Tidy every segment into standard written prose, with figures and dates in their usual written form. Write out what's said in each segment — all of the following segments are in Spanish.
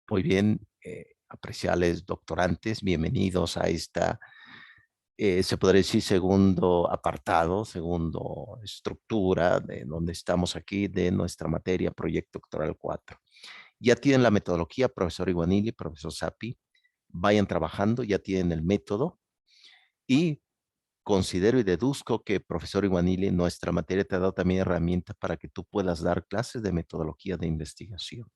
Muy bien, apreciables doctorantes, bienvenidos a esta, se podría decir, segundo apartado, segundo estructura de donde estamos aquí de nuestra materia Proyecto Doctoral 4. Ya tienen la metodología, profesor Iguanili, profesor Sapi, vayan trabajando, ya tienen el método y considero y deduzco que, profesor Iguanili, nuestra materia te ha dado también herramientas para que tú puedas dar clases de metodología de investigación.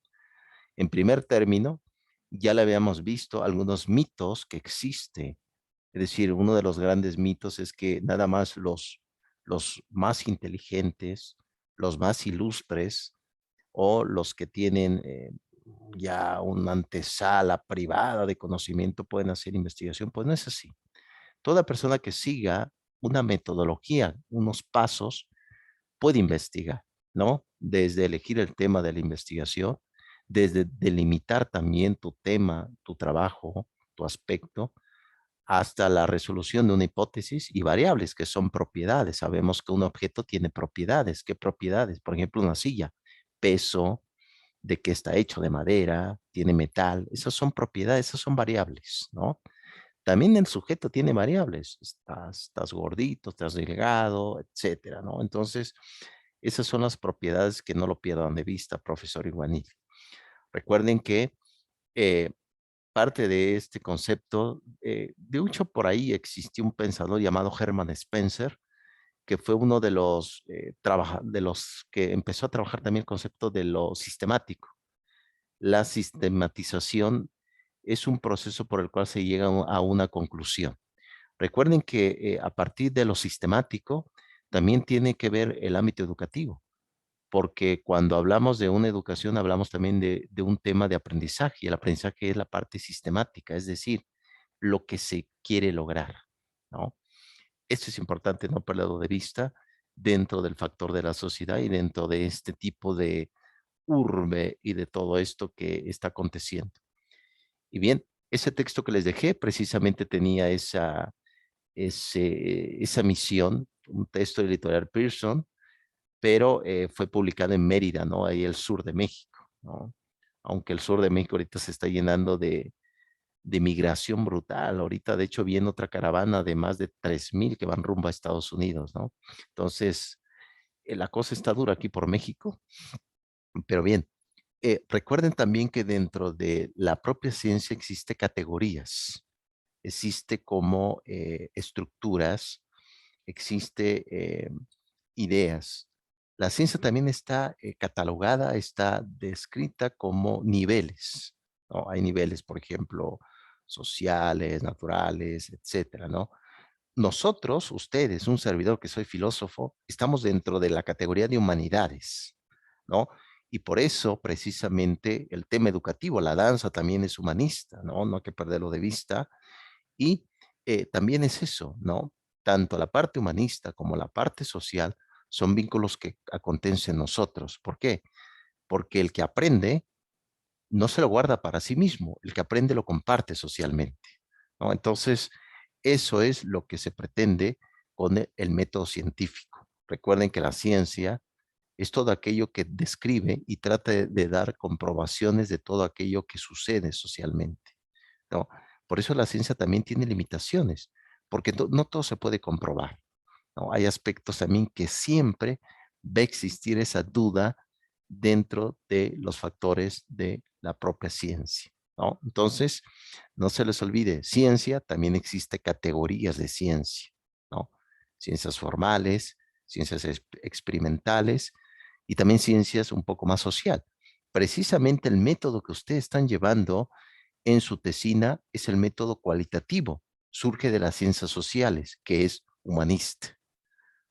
En primer término, ya le habíamos visto algunos mitos que existen. Es decir, uno de los grandes mitos es que nada más los más inteligentes, los más ilustres o los que tienen ya una antesala privada de conocimiento pueden hacer investigación. Pues no es así. Toda persona que siga una metodología, unos pasos, puede investigar, ¿no? Desde elegir el tema de la investigación, desde delimitar también tu tema, tu trabajo, tu aspecto, hasta la resolución de una hipótesis y variables que son propiedades. Sabemos que un objeto tiene propiedades. ¿Qué propiedades? Por ejemplo, una silla, peso, de qué está hecho, de madera, tiene metal. Esas son propiedades, esas son variables, ¿no? También el sujeto tiene variables. Estás gordito, estás delgado, etcétera, ¿no? Entonces, esas son las propiedades que no lo pierdan de vista, profesor Iguanil. Recuerden que eh, parte de este concepto, de hecho por ahí existió un pensador llamado Hermann Spencer, que fue uno de los que empezó a trabajar también el concepto de lo sistemático. La sistematización es un proceso por el cual se llega a una conclusión. Recuerden que a partir de lo sistemático también tiene que ver el ámbito educativo, porque cuando hablamos de una educación hablamos también de un tema de aprendizaje, y el aprendizaje es la parte sistemática, es decir, lo que se quiere lograr, ¿no? Esto es importante no perderlo de vista dentro del factor de la sociedad y dentro de este tipo de urbe y de todo esto que está aconteciendo. Y bien, ese texto que les dejé precisamente tenía esa misión, un texto de editorial Pearson, pero fue publicado en Mérida, ¿no? Ahí el sur de México, ¿no? Aunque el sur de México ahorita se está llenando de migración brutal. Ahorita, de hecho, viene otra caravana de más de 3,000 que van rumbo a Estados Unidos, ¿no? Entonces, la cosa está dura aquí por México, pero bien, recuerden también que dentro de la propia ciencia existe categorías, existe como estructuras, existe ideas. La ciencia también está catalogada, está descrita como niveles, ¿no? Hay niveles, por ejemplo, sociales, naturales, etcétera, ¿no? Nosotros, ustedes, un servidor que soy filósofo, estamos dentro de la categoría de humanidades, ¿no? Y por eso, precisamente, el tema educativo, la danza también es humanista, ¿no? No hay que perderlo de vista. Y también es eso, ¿no? Tanto la parte humanista como la parte social son vínculos que acontecen en nosotros. ¿Por qué? Porque el que aprende no se lo guarda para sí mismo, el que aprende lo comparte socialmente, ¿no? Entonces, eso es lo que se pretende con el método científico. Recuerden que la ciencia es todo aquello que describe y trata de dar comprobaciones de todo aquello que sucede socialmente, ¿no? Por eso la ciencia también tiene limitaciones, porque no todo se puede comprobar, ¿no? Hay aspectos también que siempre va a existir esa duda dentro de los factores de la propia ciencia, ¿no? Entonces, no se les olvide, ciencia, también existe categorías de ciencia, ¿no? Ciencias formales, ciencias experimentales y también ciencias un poco más social. Precisamente el método que ustedes están llevando en su tesina es el método cualitativo, surge de las ciencias sociales, que es humanista.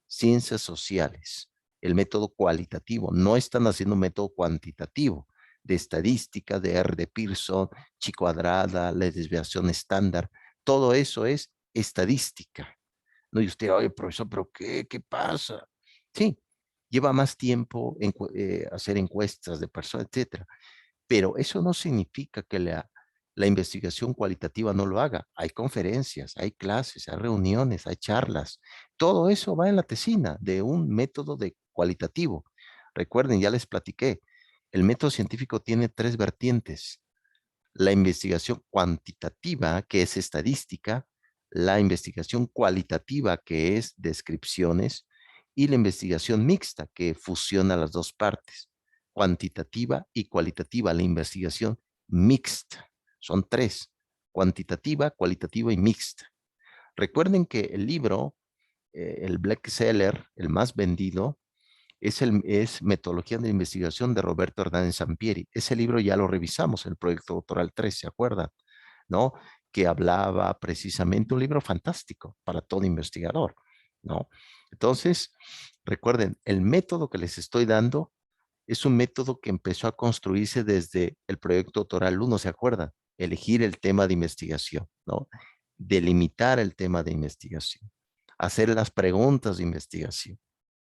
Ciencias sociales, el método cualitativo, no están haciendo un método cuantitativo de estadística, de R de Pearson, chi cuadrada, la desviación estándar, todo eso es estadística. No, y usted, oye, profesor, pero ¿qué pasa? Sí, lleva más tiempo hacer encuestas de personas, etcétera, pero eso no significa que la investigación cualitativa no lo haga. Hay conferencias, hay clases, hay reuniones, hay charlas. Todo eso va en la tesina de un método de cualitativo. Recuerden, ya les platiqué, el método científico tiene tres vertientes. la investigación cuantitativa, que es estadística, la investigación cualitativa, que es descripciones, y la investigación mixta, que fusiona las dos partes, cuantitativa y cualitativa, la investigación mixta. Son tres, cuantitativa, cualitativa y mixta. Recuerden que el libro, el bestseller, el más vendido, es Metodología de Investigación de Roberto Hernández Sampieri. Ese libro ya lo revisamos en el proyecto doctoral 3, ¿se acuerdan? ¿No? Que hablaba precisamente un libro fantástico para todo investigador, ¿no? Entonces, recuerden, el método que les estoy dando es un método que empezó a construirse desde el proyecto doctoral 1, ¿se acuerdan? Elegir el tema de investigación, ¿no? Delimitar el tema de investigación, hacer las preguntas de investigación,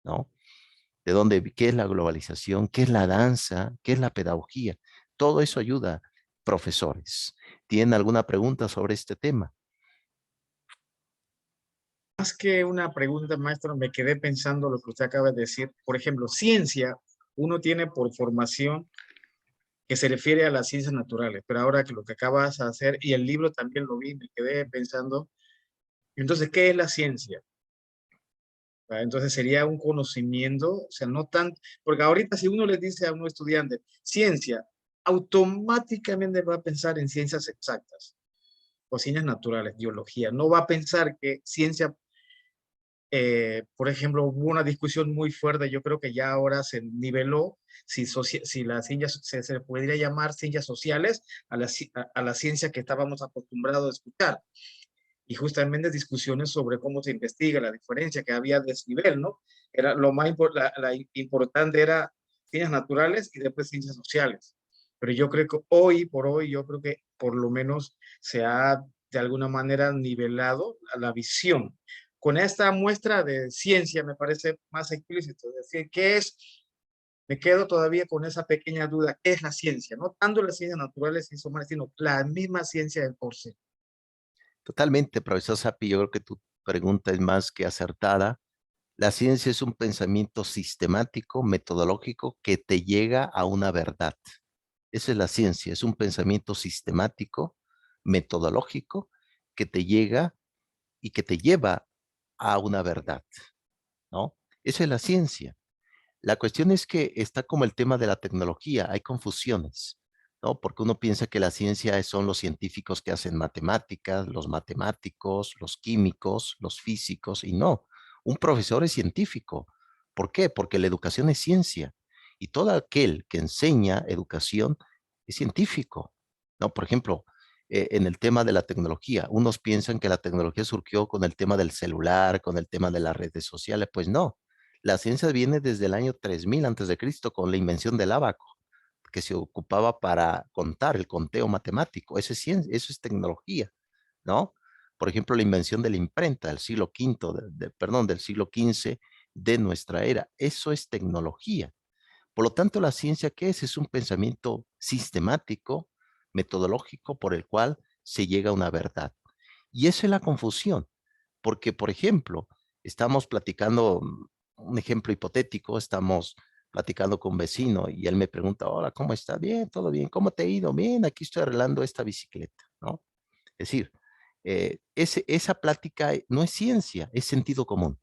¿no? De dónde, qué es la globalización, qué es la danza, qué es la pedagogía. Todo eso ayuda, profesores. ¿Tienen alguna pregunta sobre este tema? Más que una pregunta, maestro, me quedé pensando lo que usted acaba de decir. Por ejemplo, ciencia, uno tiene por formación que se refiere a las ciencias naturales, pero ahora que lo que acabas de hacer, y el libro también lo vi, me quedé pensando, entonces, ¿qué es la ciencia? ¿Va? Entonces sería un conocimiento, o sea, no tan, porque ahorita si uno le dice a un estudiante ciencia, automáticamente va a pensar en ciencias exactas o ciencias naturales, biología, no va a pensar que ciencia, por ejemplo, hubo una discusión muy fuerte, yo creo que ya ahora se niveló si las ciencias se podría llamar ciencias sociales a la ciencia que estábamos acostumbrados a escuchar. Y justamente discusiones sobre cómo se investiga, la diferencia que había desnivel, ¿no? Era lo más importante era ciencias naturales y después ciencias sociales. Pero yo creo que hoy por hoy, yo creo que por lo menos se ha de alguna manera nivelado la visión. Con esta muestra de ciencia me parece más explícito, es decir, ¿qué es? Me quedo todavía con esa pequeña duda, ¿qué es la ciencia? No tanto las ciencias naturales y humanas, sino la misma ciencia de por sí. Totalmente, profesor Sapi, yo creo que tu pregunta es más que acertada. La ciencia es un pensamiento sistemático, metodológico, que te llega a una verdad. Esa es la ciencia, es un pensamiento sistemático, metodológico, que te llega y que te lleva a una verdad, ¿no? Esa es la ciencia. La cuestión es que está como el tema de la tecnología, hay confusiones, ¿no? Porque uno piensa que la ciencia son los científicos que hacen matemáticas, los matemáticos, los químicos, los físicos, y no, un profesor es científico. ¿Por qué? Porque la educación es ciencia y todo aquel que enseña educación es científico, ¿no? Por ejemplo, en el tema de la tecnología, unos piensan que la tecnología surgió con el tema del celular, con el tema de las redes sociales, pues no. La ciencia viene desde el año 3000 antes de Cristo con la invención del ábaco, que se ocupaba para contar, el conteo matemático. Eso es ciencia, eso es tecnología, ¿no? Por ejemplo, la invención de la imprenta del siglo V, perdón, del siglo XV de nuestra era. Eso es tecnología. Por lo tanto, la ciencia, ¿qué es? Es un pensamiento sistemático, metodológico, por el cual se llega a una verdad. Y esa es la confusión, porque, por ejemplo, estamos platicando, un ejemplo hipotético, estamos platicando con un vecino y él me pregunta, hola, ¿cómo está? Bien, todo bien, ¿cómo te ha ido? Bien, aquí estoy arreglando esta bicicleta, ¿no? Es decir, esa plática no es ciencia, es sentido común,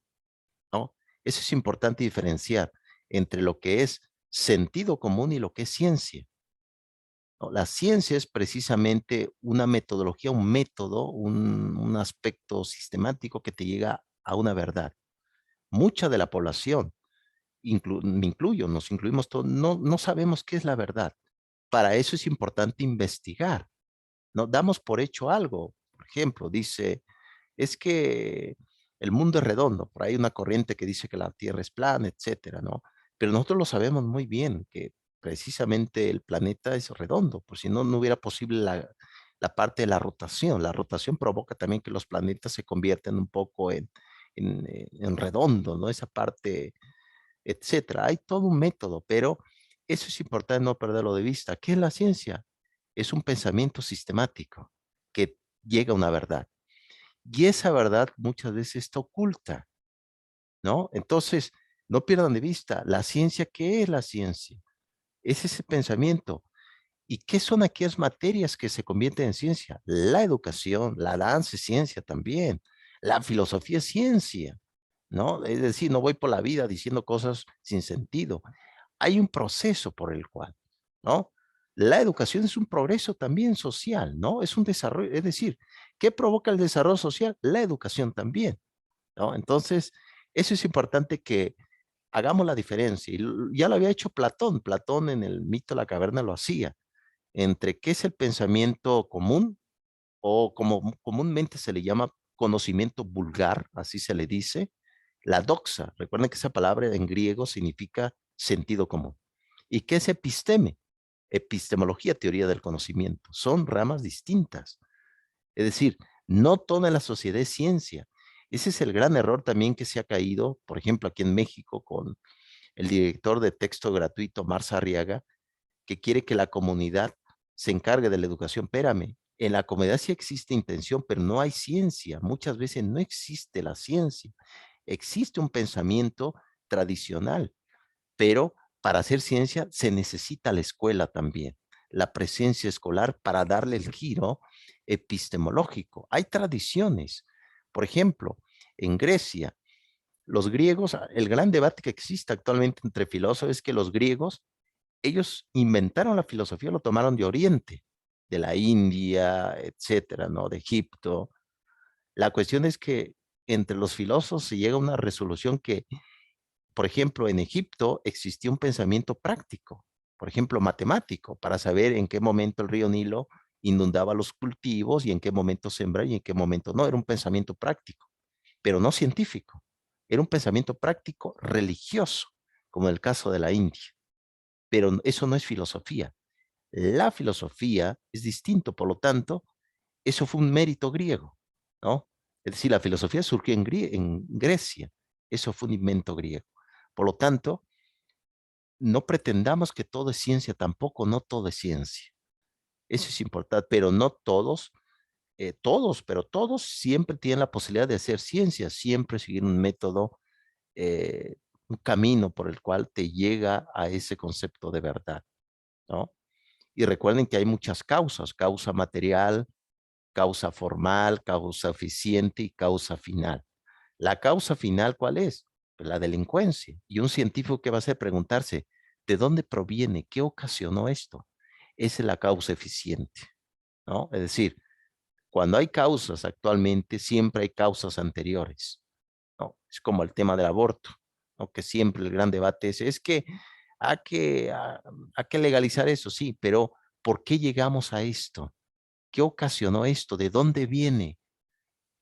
¿no? Eso es importante diferenciar entre lo que es sentido común y lo que es ciencia, ¿no? La ciencia es precisamente una metodología, un método, un aspecto sistemático que te llega a una verdad. Mucha de la población, me incluyo, nos incluimos todos, no sabemos qué es la verdad. Para eso es importante investigar. No damos por hecho algo. Por ejemplo, dice, es que el mundo es redondo. Por ahí hay una corriente que dice que la Tierra es plana, etcétera, ¿no? Pero nosotros lo sabemos muy bien, que precisamente el planeta es redondo, por si no, no hubiera posible la parte de la rotación. La rotación provoca también que los planetas se conviertan un poco en redondo, ¿no? Esa parte, etcétera. Hay todo un método, pero eso es importante no perderlo de vista. ¿Qué es la ciencia? Es un pensamiento sistemático que llega a una verdad. Y esa verdad muchas veces está oculta, ¿no? Entonces, no pierdan de vista, la ciencia, ¿qué es la ciencia? Es ese pensamiento. ¿Y qué son aquellas materias que se convierten en ciencia? La educación, la danza es ciencia también, la filosofía es ciencia, ¿no? Es decir, no voy por la vida diciendo cosas sin sentido. Hay un proceso por el cual, ¿no? La educación es un progreso también social, ¿no? Es un desarrollo, es decir, ¿qué provoca el desarrollo social? La educación también, ¿no? Entonces, eso es importante que hagamos la diferencia. Y ya lo había hecho Platón. Platón en el mito de la caverna lo hacía entre qué es el pensamiento común o como comúnmente se le llama conocimiento vulgar, así se le dice, la doxa. Recuerden que esa palabra en griego significa sentido común. ¿Y qué es episteme? Epistemología, teoría del conocimiento. Son ramas distintas. Es decir, no toda la sociedad es ciencia. Ese es el gran error también que se ha caído, por ejemplo, aquí en México con el director de texto gratuito, Marza Arriaga, que quiere que la comunidad se encargue de la educación. Espérame, en la comunidad sí existe intención, pero no hay ciencia. Muchas veces no existe la ciencia. Existe un pensamiento tradicional, pero para hacer ciencia se necesita la escuela también, la presencia escolar para darle el giro epistemológico. Hay tradiciones. Por ejemplo, en Grecia, los griegos, el gran debate que existe actualmente entre filósofos es que los griegos ellos inventaron la filosofía, lo tomaron de Oriente, de la India, etcétera, ¿no? De Egipto. La cuestión es que entre los filósofos se llega a una resolución que, por ejemplo, en Egipto existía un pensamiento práctico, por ejemplo, matemático, para saber en qué momento el río Nilo inundaba los cultivos y en qué momento sembrar y en qué momento no. Era un pensamiento práctico, pero no científico. Era un pensamiento práctico religioso, como en el caso de la India. Pero eso no es filosofía. La filosofía es distinto, por lo tanto, eso fue un mérito griego, ¿no? Es decir, la filosofía surgió en Grecia, eso fue un invento griego. Por lo tanto, no pretendamos que todo es ciencia, tampoco, no todo es ciencia. Eso es importante, pero no todos, pero todos siempre tienen la posibilidad de hacer ciencia, siempre seguir un método, un camino por el cual te llega a ese concepto de verdad, ¿no? Y recuerden que hay muchas causas, causa material, causa formal, causa eficiente y causa final. La causa final, ¿cuál es? Pues la delincuencia. Y un científico que va a hacer preguntarse, ¿de dónde proviene? ¿Qué ocasionó esto? Esa es la causa eficiente, ¿no? Es decir, cuando hay causas actualmente, siempre hay causas anteriores, ¿no? Es como el tema del aborto, ¿no? Que siempre el gran debate es que hay que, hay que legalizar eso, sí, pero ¿por qué llegamos a esto? ¿Qué ocasionó esto? ¿De dónde viene?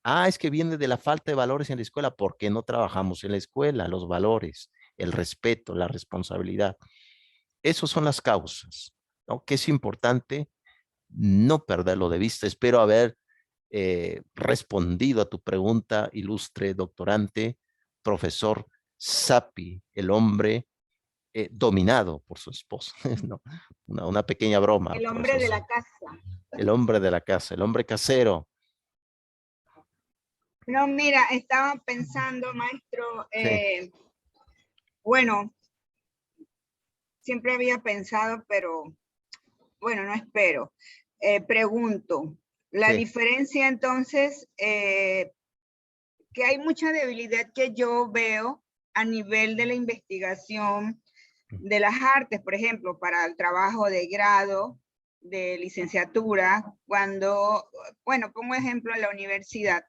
Ah, es que viene de la falta de valores en la escuela. ¿Por qué no trabajamos en la escuela? Los valores, el respeto, la responsabilidad. Esas son las causas, ¿no? Que es importante no perderlo de vista. Espero haber respondido a tu pregunta, ilustre doctorante, profesor Sapi, el hombre dominado por su esposa. ¿No? Una pequeña broma, El hombre de profesor. la casa. El hombre de la casa, el hombre casero. No, mira, estaba pensando, maestro, Sí, bueno, siempre había pensado, pero bueno, no espero. Pregunto, la sí. diferencia entonces, que hay mucha debilidad que yo veo a nivel de la investigación de las artes, por ejemplo, para el trabajo de grado, de licenciatura, cuando, bueno, pongo ejemplo en la universidad,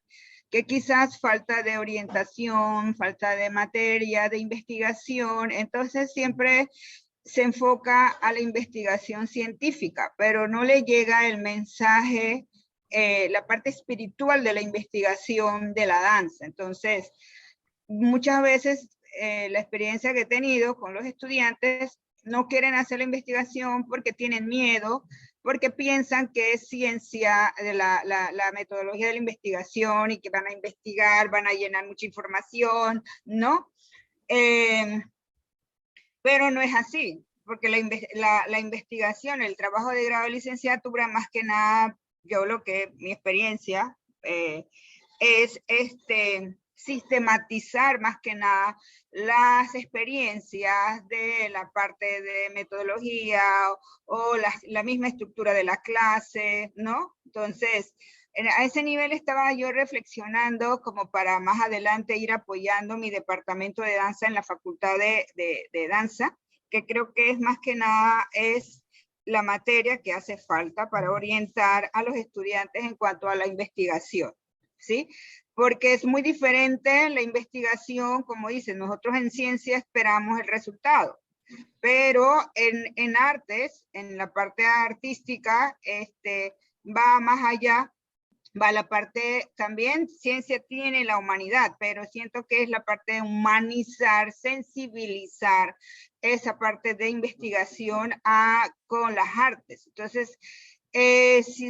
que quizás falta de orientación, falta de materia, de investigación, entonces siempre se enfoca a la investigación científica, pero no le llega el mensaje, la parte espiritual de la investigación de la danza. Entonces, muchas veces la experiencia que he tenido con los estudiantes no quieren hacer la investigación porque tienen miedo, porque piensan que es ciencia la metodología de la investigación y que van a investigar, van a llenar mucha información, ¿no? Pero no es así, porque la investigación, el trabajo de grado de licenciatura, más que nada, yo lo que, mi experiencia, es sistematizar más que nada las experiencias de la parte de metodología o la misma estructura de la clase, ¿no? Entonces, a ese nivel estaba yo reflexionando como para más adelante ir apoyando mi departamento de danza en la facultad de danza, que creo que es más que nada es la materia que hace falta para orientar a los estudiantes en cuanto a la investigación, ¿sí? Porque es muy diferente la investigación, como dicen, nosotros en ciencia esperamos el resultado, pero en artes, en la parte artística, va más allá, va la parte, también ciencia tiene la humanidad, pero siento que es la parte de humanizar, sensibilizar esa parte de investigación con las artes. Entonces,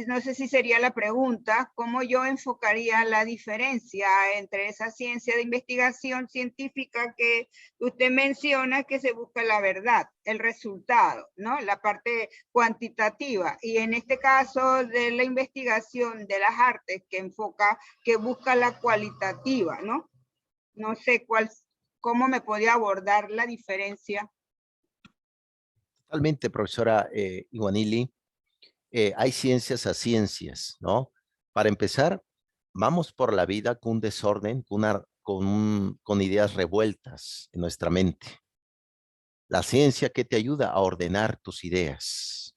no sé si sería la pregunta, ¿cómo yo enfocaría la diferencia entre esa ciencia de investigación científica que usted menciona que se busca la verdad, el resultado, ¿no? La parte cuantitativa. Y en este caso de la investigación de las artes que busca la cualitativa, ¿no? No sé cómo me podía abordar la diferencia. Totalmente, profesora Iguanili. Hay ciencias a ciencias, ¿no? Para empezar, vamos por la vida con un desorden, con ideas revueltas en nuestra mente. La ciencia que te ayuda a ordenar tus ideas,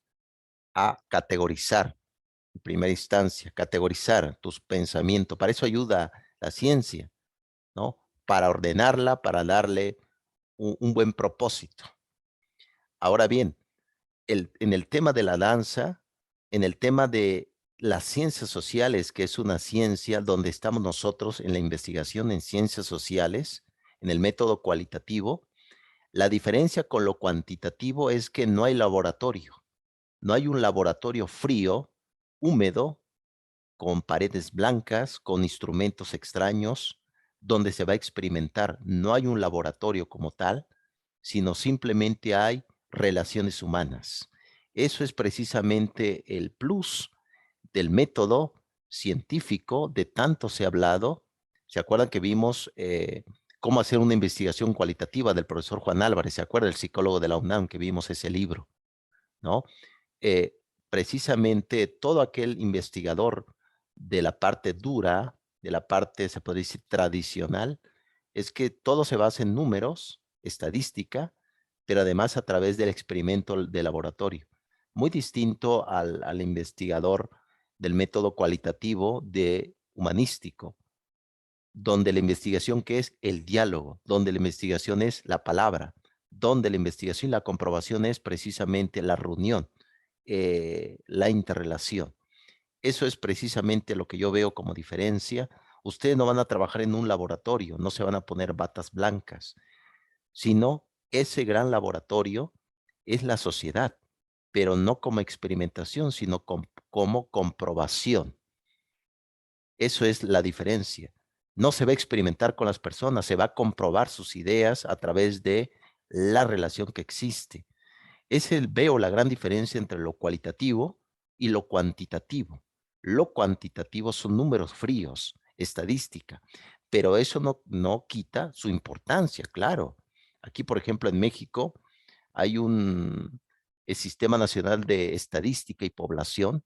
a categorizar, en primera instancia, categorizar tus pensamientos. Para eso ayuda la ciencia, ¿no? Para ordenarla, para darle un buen propósito. Ahora bien, en el tema de la danza, en el tema de las ciencias sociales, que es una ciencia donde estamos nosotros en la investigación en ciencias sociales, en el método cualitativo, la diferencia con lo cuantitativo es que no hay laboratorio. No hay un laboratorio frío, húmedo, con paredes blancas, con instrumentos extraños, donde se va a experimentar. No hay un laboratorio como tal, sino simplemente hay relaciones humanas. Eso es precisamente el plus del método científico, de tanto se ha hablado. ¿Se acuerdan que vimos cómo hacer una investigación cualitativa del profesor Juan Álvarez? ¿Se acuerda el psicólogo de la UNAM que vimos ese libro? ¿No? Eh, Precisamente todo aquel investigador de la parte dura, de la parte, se podría decir, tradicional, es que todo se basa en números, estadística, pero además a través del experimento de laboratorio. Muy distinto al investigador del método cualitativo de humanístico, donde la investigación que es el diálogo, donde la investigación es la palabra, donde la investigación y la comprobación es precisamente la reunión, la interrelación. Eso es precisamente lo que yo veo como diferencia. Ustedes no van a trabajar en un laboratorio, no se van a poner batas blancas, sino ese gran laboratorio es la sociedad, pero no como experimentación, sino como comprobación. Eso es la diferencia. No se va a experimentar con las personas, se va a comprobar sus ideas a través de la relación que existe. Veo la gran diferencia entre lo cualitativo y lo cuantitativo. Lo cuantitativo son números fríos, estadística, pero eso no quita su importancia, claro. Aquí, por ejemplo, en México hay el Sistema Nacional de Estadística y Población,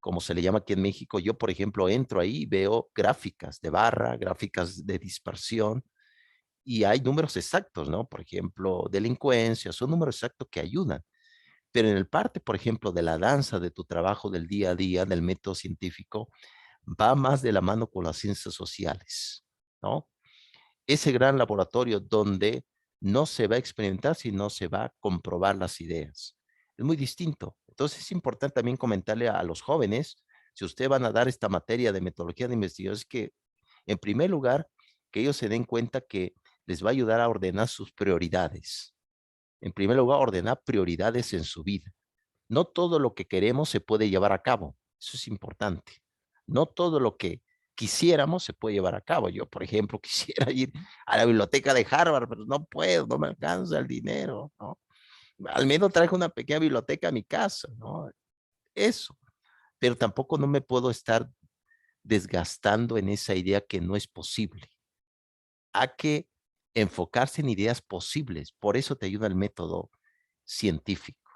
como se le llama aquí en México. Yo, por ejemplo, entro ahí y veo gráficas de barra, gráficas de dispersión, y hay números exactos, ¿no? Por ejemplo, delincuencia, son números exactos que ayudan. Pero en el parte, por ejemplo, de la danza, de tu trabajo del día a día, del método científico, va más de la mano con las ciencias sociales, ¿no? Ese gran laboratorio donde no se va a experimentar, sino se va a comprobar las ideas. Es muy distinto. Entonces es importante también comentarle a los jóvenes, si ustedes van a dar esta materia de metodología de investigación, es que, en primer lugar, que ellos se den cuenta que les va a ayudar a ordenar sus prioridades. En primer lugar, ordenar prioridades en su vida. No todo lo que queremos se puede llevar a cabo. Eso es importante. No todo lo que quisiéramos se puede llevar a cabo. Yo, por ejemplo, quisiera ir a la biblioteca de Harvard, pero no puedo, no me alcanza el dinero, ¿no? Al menos traje una pequeña biblioteca a mi casa, ¿no? Eso. Pero tampoco no me puedo estar desgastando en esa idea que no es posible. hay que enfocarse en ideas posibles. Por eso te ayuda el método científico,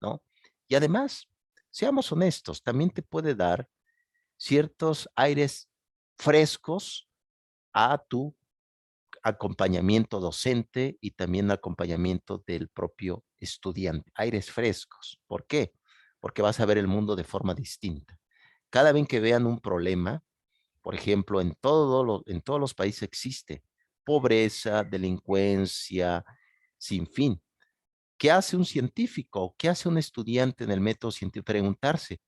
¿no? Y además, seamos honestos, también te puede dar ciertos aires frescos a tu acompañamiento docente y también acompañamiento del propio estudiante. Aires frescos. ¿Por qué? Porque vas a ver el mundo de forma distinta. Cada vez que vean un problema, por ejemplo, en todos los países existe pobreza, delincuencia, sin fin. ¿Qué hace un científico? ¿Qué hace un estudiante en el método científico? Preguntarse,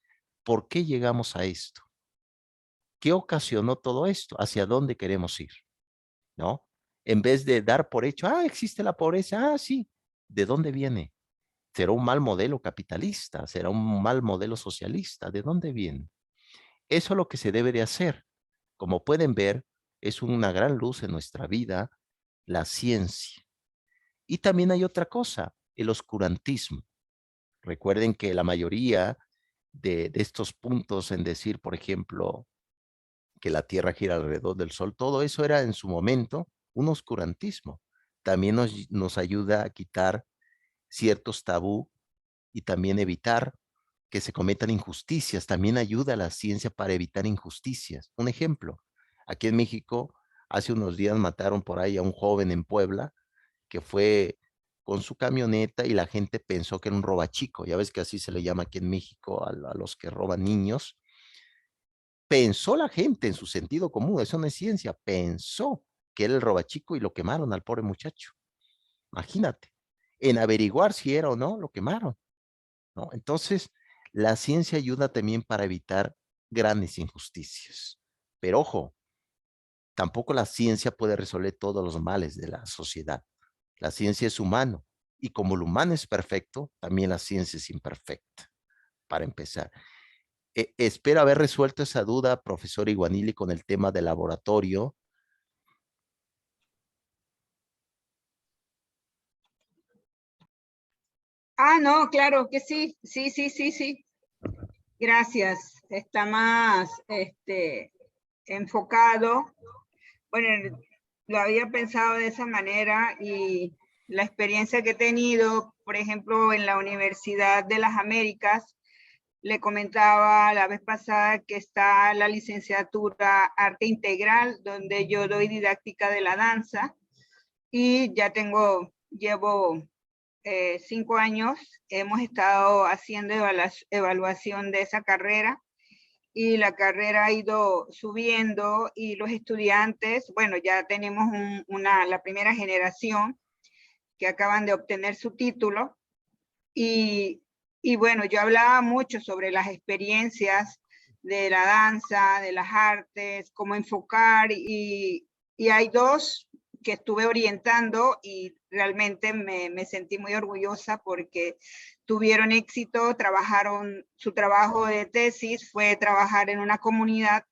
¿por qué llegamos a esto? ¿Qué ocasionó todo esto? ¿Hacia dónde queremos ir? ¿No? En vez de dar por hecho, existe la pobreza, sí, ¿de dónde viene? ¿Será un mal modelo capitalista? ¿Será un mal modelo socialista? ¿De dónde viene? Eso es lo que se debe de hacer. Como pueden ver, es una gran luz en nuestra vida, la ciencia. Y también hay otra cosa, el oscurantismo. Recuerden que la mayoría de estos puntos en decir, por ejemplo, que la Tierra gira alrededor del Sol, todo eso era en su momento un oscurantismo. También nos ayuda a quitar ciertos tabú y también evitar que se cometan injusticias. También ayuda a la ciencia para evitar injusticias. Un ejemplo, aquí en México, hace unos días mataron por ahí a un joven en Puebla que fue con su camioneta y la gente pensó que era un robachico. Ya ves que así se le llama aquí en México a los que roban niños. Pensó la gente en su sentido común, eso no es ciencia, pensó que era el robachico y lo quemaron al pobre muchacho. Imagínate, en averiguar si era o no, lo quemaron, ¿no? Entonces, la ciencia ayuda también para evitar grandes injusticias. Pero ojo, tampoco la ciencia puede resolver todos los males de la sociedad. La ciencia es humano y como el humano es perfecto, también la ciencia es imperfecta, para empezar. Espero haber resuelto esa duda, profesor Iguanili, con el tema del laboratorio. No, claro que sí, sí. Gracias. Está más enfocado. Bueno, lo había pensado de esa manera y la experiencia que he tenido, por ejemplo, en la Universidad de las Américas, le comentaba la vez pasada que está la licenciatura Arte Integral, donde yo doy didáctica de la danza y ya llevo 5 años, hemos estado haciendo evaluación de esa carrera y la carrera ha ido subiendo y los estudiantes, bueno, ya tenemos la primera generación que acaban de obtener su título y bueno, yo hablaba mucho sobre las experiencias de la danza, de las artes, cómo enfocar y hay dos que estuve orientando y realmente me sentí muy orgullosa porque tuvieron éxito, su trabajo de tesis fue trabajar en una comunidad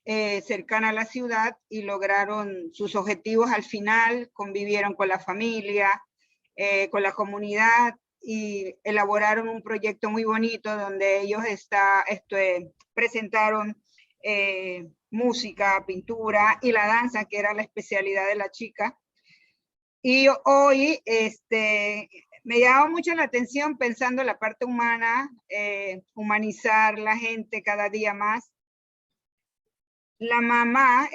cercana a la ciudad y lograron sus objetivos al final, convivieron con la familia, con la comunidad y elaboraron un proyecto muy bonito donde ellos presentaron música, pintura y la danza, que era la especialidad de la chica. Y hoy me llama mucho la atención pensando en la parte humana, humanizar la gente cada día más. La mamá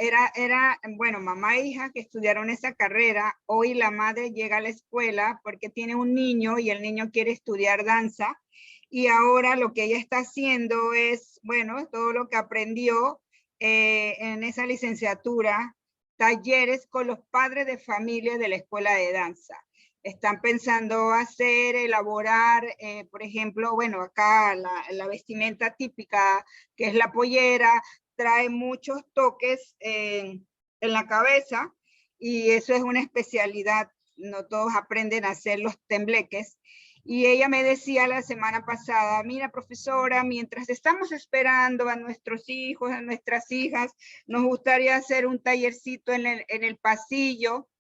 bueno, mamá e hija que estudiaron esa carrera. Hoy la madre llega a la escuela porque tiene un niño y el niño quiere estudiar danza. Y ahora lo que ella está haciendo es, bueno, todo lo que aprendió en esa licenciatura, talleres con los padres de familia de la escuela de danza. Están pensando elaborar, por ejemplo, bueno, acá la vestimenta típica, que es la pollera, trae muchos toques en la cabeza y eso es una especialidad. No todos aprenden a hacer los tembleques. Y ella me decía la semana pasada, mira profesora, mientras estamos esperando a nuestros hijos, a nuestras hijas, nos gustaría hacer un tallercito en el pasillo.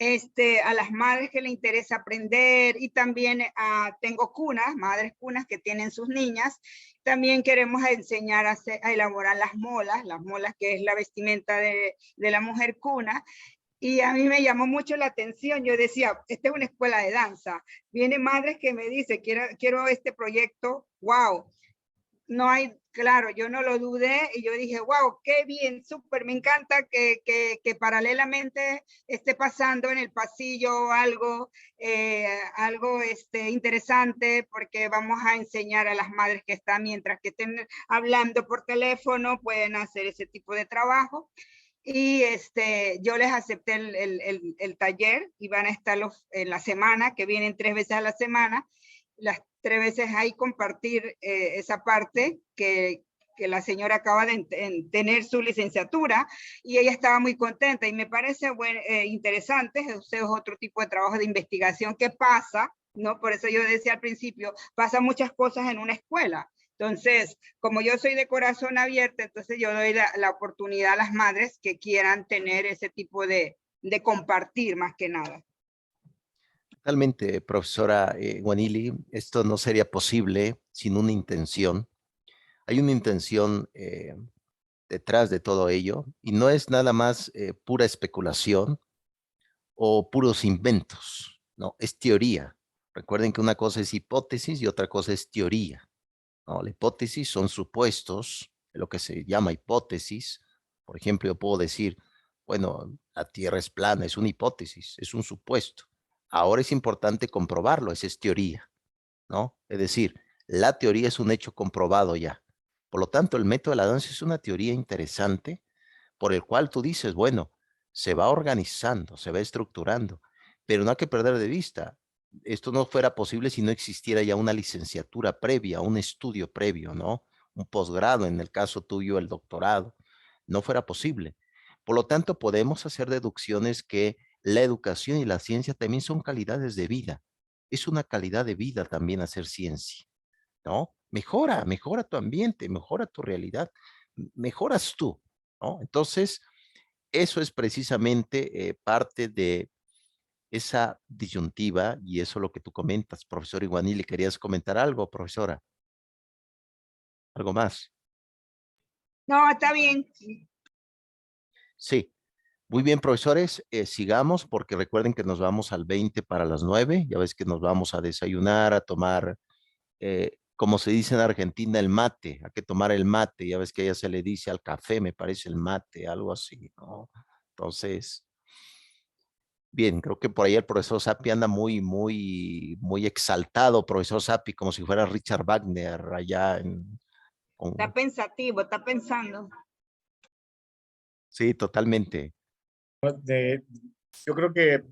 a las madres que le interesa aprender, y también tengo cunas, madres cunas que tienen sus niñas. También queremos enseñar a elaborar las molas que es la vestimenta de la mujer cuna. Y a mí me llamó mucho la atención. Yo decía, esta es una escuela de danza. Vienen madres que me dicen, quiero este proyecto. ¡Wow! No hay, claro, yo no lo dudé y yo dije, wow, qué bien, súper, me encanta que paralelamente esté pasando en el pasillo algo, interesante, porque vamos a enseñar a las madres que están, mientras que estén hablando por teléfono, pueden hacer ese tipo de trabajo. Y yo les acepté el taller, y van a estar en la semana, que vienen 3 veces a la semana, las 3 veces ahí compartir esa parte que la señora acaba de tener su licenciatura, y ella estaba muy contenta, y me parece interesante. Ese es otro tipo de trabajo de investigación que pasa, ¿no? Por eso yo decía al principio, pasan muchas cosas en una escuela. Entonces, como yo soy de corazón abierto, entonces yo doy la oportunidad a las madres que quieran tener ese tipo de compartir, más que nada. Totalmente, profesora Guanili, esto no sería posible sin una intención. Hay una intención detrás de todo ello, y no es nada más pura especulación o puros inventos, no, es teoría. Recuerden que una cosa es hipótesis y otra cosa es teoría, ¿no? La hipótesis son supuestos, lo que se llama hipótesis. Por ejemplo, yo puedo decir, bueno, la Tierra es plana, es una hipótesis, es un supuesto. Ahora es importante comprobarlo, esa es teoría, ¿no? Es decir, la teoría es un hecho comprobado ya. Por lo tanto, el método de la danza es una teoría interesante por el cual tú dices, bueno, se va organizando, se va estructurando, pero no hay que perder de vista. Esto no fuera posible si no existiera ya una licenciatura previa, un estudio previo, ¿no? Un posgrado, en el caso tuyo, el doctorado, no fuera posible. Por lo tanto, podemos hacer deducciones que la educación y la ciencia también son calidades de vida. Es una calidad de vida también hacer ciencia, ¿no? Mejora tu ambiente, mejora tu realidad, mejoras tú, ¿no? Entonces, eso es precisamente parte de esa disyuntiva, y eso es lo que tú comentas, profesor Iguanili. ¿Querías comentar algo, profesora? ¿Algo más? No, está bien. Sí. Muy bien, profesores, sigamos, porque recuerden que nos vamos al 20 para las 9. Ya ves que nos vamos a desayunar, a tomar, como se dice en Argentina, el mate. Hay que tomar el mate. Ya ves que ella se le dice al café, me parece el mate, algo así, ¿no? Entonces, bien, creo que por ahí el profesor Sapi anda muy exaltado, profesor Sapi, como si fuera Richard Wagner allá Está pensativo, está pensando. Sí, totalmente. Yo creo que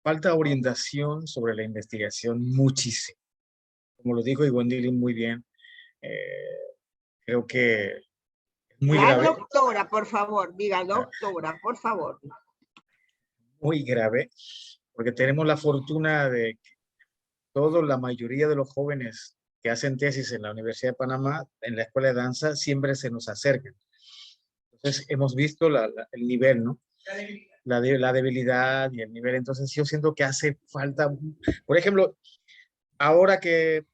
falta orientación sobre la investigación muchísimo. Como lo dijo Igondili muy bien, creo que es muy La grave, doctora, por favor, diga doctora, por favor. muy grave, porque tenemos la fortuna de que la mayoría de los jóvenes que hacen tesis en la Universidad de Panamá, en la Escuela de Danza, siempre se nos acercan. Entonces, hemos visto el nivel, ¿no? La debilidad y el nivel. Entonces, yo siento que hace falta, por ejemplo, ahora que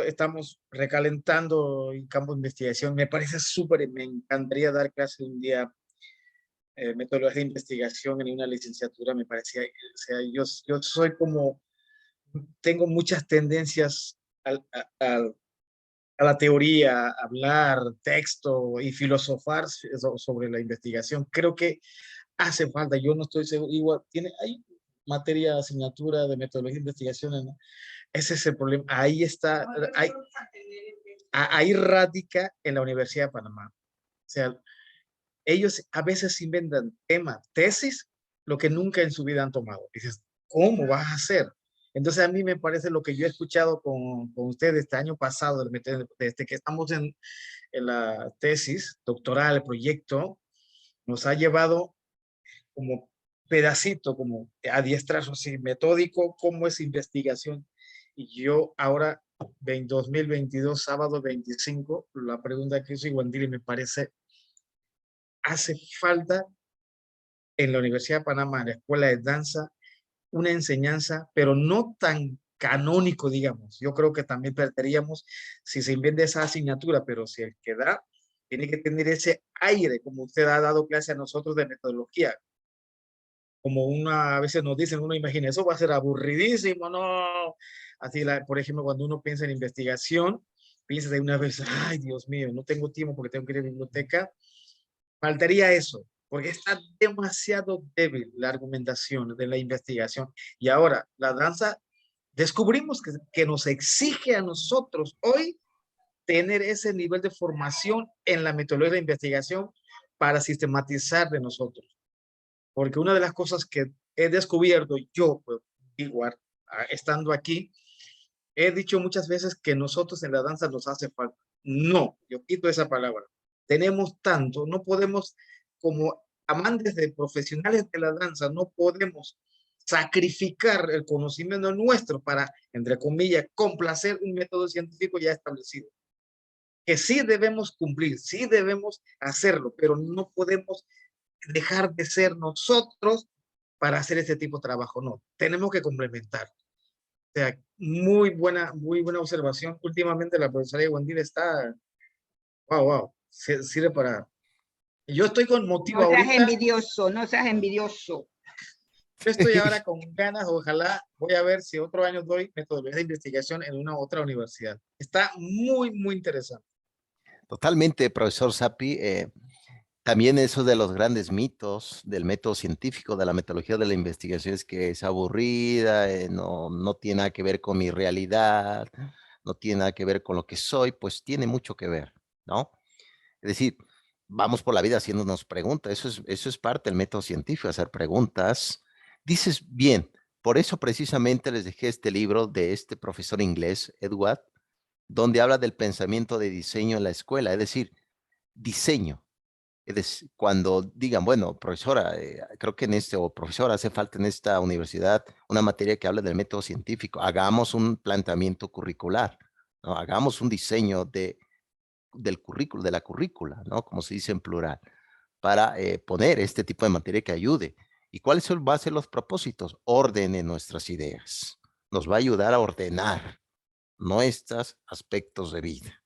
estamos recalentando el campo de investigación, me parece súper, me encantaría dar clase un día, metodología de investigación en una licenciatura. Me parecía, o sea, yo soy como, tengo muchas tendencias a la teoría, a hablar, texto y filosofar sobre la investigación. Creo que hace falta, yo no estoy seguro, igual, hay materia, asignatura de metodología de investigación, ¿no? Ese es el problema, ahí está, ahí radica en la Universidad de Panamá. O sea, ellos a veces inventan temas, tesis, lo que nunca en su vida han tomado. Dices, ¿cómo vas a hacer? Entonces a mí me parece lo que yo he escuchado con ustedes este año pasado, desde que estamos en la tesis doctoral, el proyecto, nos ha llevado como pedacito, como adiestrazo así, metódico, cómo es investigación. Y yo ahora, en 2022, sábado 25, la pregunta que hizo Iguandili me parece hace falta en la Universidad de Panamá, en la Escuela de Danza, una enseñanza, pero no tan canónico, digamos. Yo creo que también perderíamos si se inventa esa asignatura, pero si el que da tiene que tener ese aire, como usted ha dado clase a nosotros de metodología. Como a veces nos dicen, uno imagina, eso va a ser aburridísimo, no. Así, por ejemplo, cuando uno piensa en investigación, piensa de una vez, ay, Dios mío, no tengo tiempo porque tengo que ir a la biblioteca. Faltaría eso, porque está demasiado débil la argumentación de la investigación. Y ahora, la danza, descubrimos que nos exige a nosotros hoy tener ese nivel de formación en la metodología de investigación para sistematizar de nosotros. Porque una de las cosas que he descubierto yo, pues, igual, estando aquí, he dicho muchas veces que nosotros en la danza nos hace falta. No, yo quito esa palabra. Tenemos tanto, no podemos, como amantes de profesionales de la danza, no podemos sacrificar el conocimiento nuestro para, entre comillas, complacer un método científico ya establecido. Que sí debemos cumplir, sí debemos hacerlo, pero no podemos dejar de ser nosotros para hacer este tipo de trabajo. No, tenemos que complementar. O sea, muy buena observación. Últimamente la profesora Wandil está, wow, sirve para... Yo estoy con motivo No seas ahorita. envidioso, no seas envidioso. Yo estoy ahora con ganas, ojalá, voy a ver si otro año doy metodología de investigación en una otra universidad. Está muy interesante. Totalmente, profesor Sapi. También eso de los grandes mitos del método científico, de la metodología de la investigación, es que es aburrida, no tiene nada que ver con mi realidad, no tiene nada que ver con lo que soy, pues tiene mucho que ver, ¿no? Es decir, vamos por la vida haciéndonos preguntas, eso es parte del método científico, hacer preguntas. Dices bien, por eso precisamente les dejé este libro de este profesor inglés, Edward, donde habla del pensamiento de diseño en la escuela, es decir, diseño. Es decir, cuando digan, bueno, profesora, creo que o profesora, hace falta en esta universidad una materia que hable del método científico, hagamos un planteamiento curricular, ¿no? Hagamos un diseño del currículo, de la currícula, ¿no? Como se dice en plural, para poner este tipo de materia que ayude. ¿Y cuáles van a ser los propósitos? Orden en nuestras ideas. Nos va a ayudar a ordenar nuestros aspectos de vida.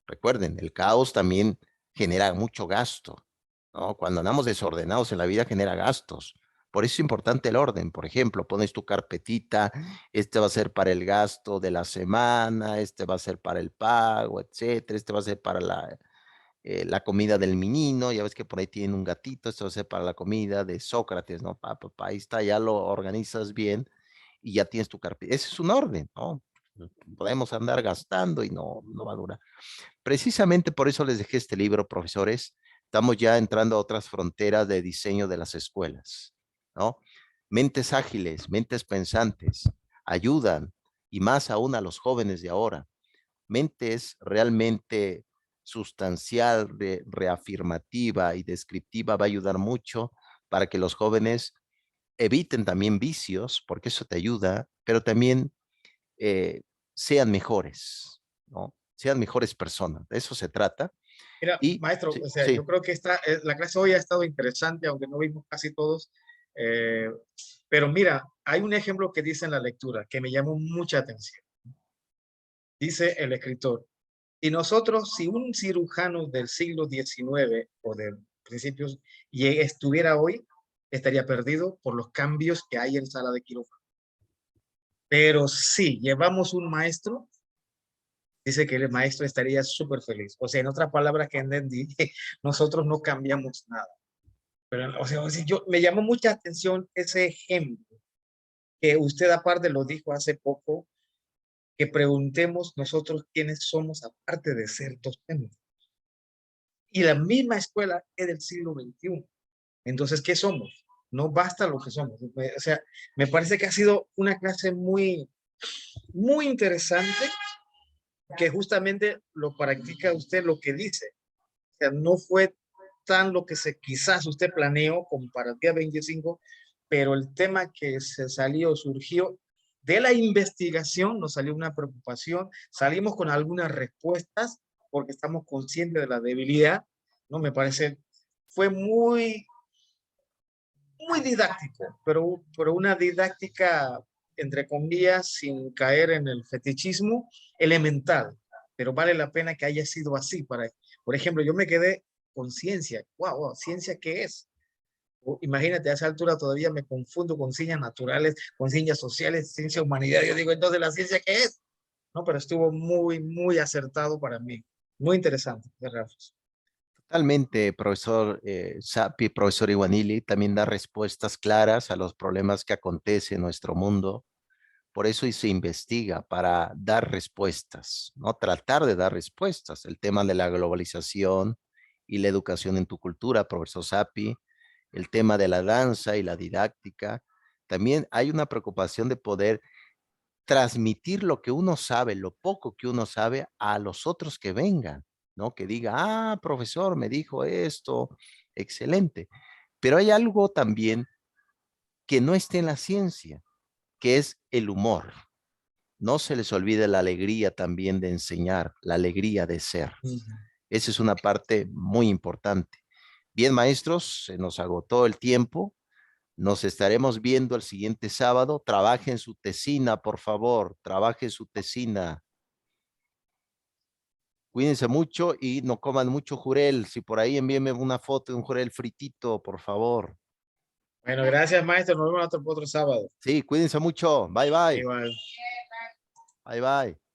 Recuerden, el caos también genera mucho gasto, ¿no? Cuando andamos desordenados en la vida genera gastos. Por eso es importante el orden. Por ejemplo, pones tu carpetita, este va a ser para el gasto de la semana, este va a ser para el pago, etcétera, este va a ser para la comida del menino, ya ves que por ahí tienen un gatito, esto va a ser para la comida de Sócrates, ¿no? Ahí está, ya lo organizas bien y ya tienes tu carpeta. Ese es un orden, ¿no? Podemos andar gastando y no va a durar. Precisamente por eso les dejé este libro, profesores. Estamos ya entrando a otras fronteras de diseño de las escuelas, ¿no? Mentes ágiles, mentes pensantes, ayudan, y más aún a los jóvenes de ahora. Mentes realmente sustancial, reafirmativa y descriptiva va a ayudar mucho para que los jóvenes eviten también vicios, porque eso te ayuda, pero también eh, sean mejores, ¿no? Sean mejores personas. De eso se trata. Mira, Y maestro, sí, o sea, sí, yo creo que la clase hoy ha estado interesante, aunque no vimos casi todos. Pero mira, hay un ejemplo que dice en la lectura que me llamó mucha atención. Dice el escritor, y nosotros, si un cirujano del siglo XIX o de principios estuviera hoy, estaría perdido por los cambios que hay en sala de quirófano. Pero si llevamos un maestro, dice que el maestro estaría súper feliz. O sea, en otras palabras que entendí, nosotros no cambiamos nada. Pero, o sea, me llamó mucha atención ese ejemplo que usted aparte lo dijo hace poco, que preguntemos nosotros quiénes somos aparte de ser docentes. Y la misma escuela es del siglo XXI. Entonces, ¿qué somos? No basta lo que somos. O sea, me parece que ha sido una clase muy interesante, que justamente lo practica usted lo que dice. O sea, no fue tan lo que quizás usted planeó como para el día 25, pero el tema que surgió de la investigación, nos salió una preocupación, salimos con algunas respuestas porque estamos conscientes de la debilidad, ¿no? Me parece fue muy didáctico, pero una didáctica, entre comillas, sin caer en el fetichismo elemental, pero vale la pena que haya sido así. Por ejemplo, yo me quedé con ciencia. Wow, ¿ciencia qué es? Imagínate, a esa altura todavía me confundo con ciencias naturales, con ciencias sociales, ciencia humanidad. Yo digo, entonces, ¿la ciencia qué es? No, pero estuvo muy acertado para mí. Muy interesante, de Rafa. Totalmente, profesor Sapi, profesor Iguanili, también da respuestas claras a los problemas que acontecen en nuestro mundo. Por eso y se investiga para dar respuestas, ¿no? Tratar de dar respuestas. El tema de la globalización y la educación en tu cultura, profesor Sapi, el tema de la danza y la didáctica. También hay una preocupación de poder transmitir lo que uno sabe, lo poco que uno sabe a los otros que vengan, ¿no? Que diga, ah, profesor, me dijo esto, excelente. Pero hay algo también que no está en la ciencia, que es el humor. No se les olvide la alegría también de enseñar, la alegría de ser. Esa es una parte muy importante. Bien, maestros, se nos agotó el tiempo. Nos estaremos viendo el siguiente sábado. Trabajen su tesina, por favor. Trabajen su tesina. Cuídense mucho y no coman mucho jurel. Si por ahí envíenme una foto de un jurel fritito, por favor. Bueno, gracias, maestro. Nos vemos otro sábado. Sí, cuídense mucho. Bye, bye. Igual. Bye, bye.